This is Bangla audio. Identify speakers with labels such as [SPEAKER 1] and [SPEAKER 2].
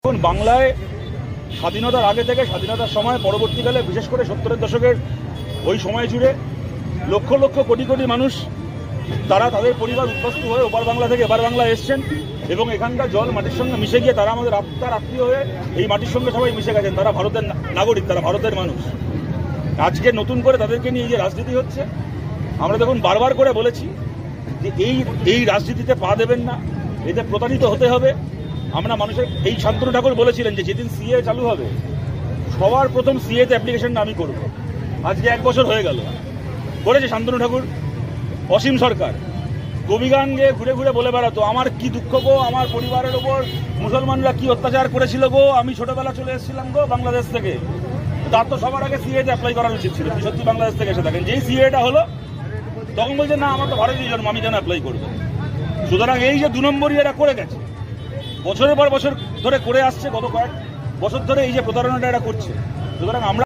[SPEAKER 1] এখন বাংলায় স্বাধীনতার আগে থেকে স্বাধীনতার সময় পরবর্তীকালে বিশেষ করে 70-এর দশকের ওই সময় জুড়ে লক্ষ লক্ষ কোটি কোটি মানুষ তারা তাদের পরিবার উদ্বাস্তু হয়ে ওপার বাংলা থেকে এপার বাংলা এসছেন এবং এখানকার জল মাটির সঙ্গে মিশে গিয়ে তারা আমাদের আত্মার আত্মীয় হয়ে এই মাটির সঙ্গে সবাই মিশে গেছেন। তারা ভারতের নাগরিক, তারা ভারতের মানুষ। আজকে নতুন করে তাদেরকে নিয়ে যে রাজনীতি হচ্ছে, আমরা দেখুন বারবার করে বলেছি যে এই রাজনীতিতে পা দেবেন না, এতে প্রতারিত হতে হবে। আমরা মানুষের এই শান্তনু ঠাকুর বলেছিলেন যে যেদিন সিএ চালু হবে সবার প্রথম সিএতে অ্যাপ্লিকেশনটা আমি করব। আজকে 1 বছর হয়ে গেল, করেছে শান্তনু ঠাকুর। অসীম সরকার কবি গান গিয়ে ঘুরে ঘুরে বলে বেড়াতো, আমার কি দুঃখ গো, আমার পরিবারের ওপর মুসলমানরা কি অত্যাচার করেছিল গো, আমি ছোটবেলা চলে এসেছিলাম গো বাংলাদেশ থেকে। তার তো সবার আগে সিএতে অ্যাপ্লাই করা উচিত ছিল। সত্যি বাংলাদেশ থেকে এসে থাকেন, যেই সিএটা হলো তখন বলছে না আমার তো ভারতীয় জন্ম, আমি কেন অ্যাপ্লাই করবো। সুতরাং এই যে 2 নম্বরই এরা করে গেছে, বছরের পর বছর ধরে করে আসছে, গত কয়েক বছর ধরে এই যে প্রতারণাটা এরা করছে। সুতরাং আমরা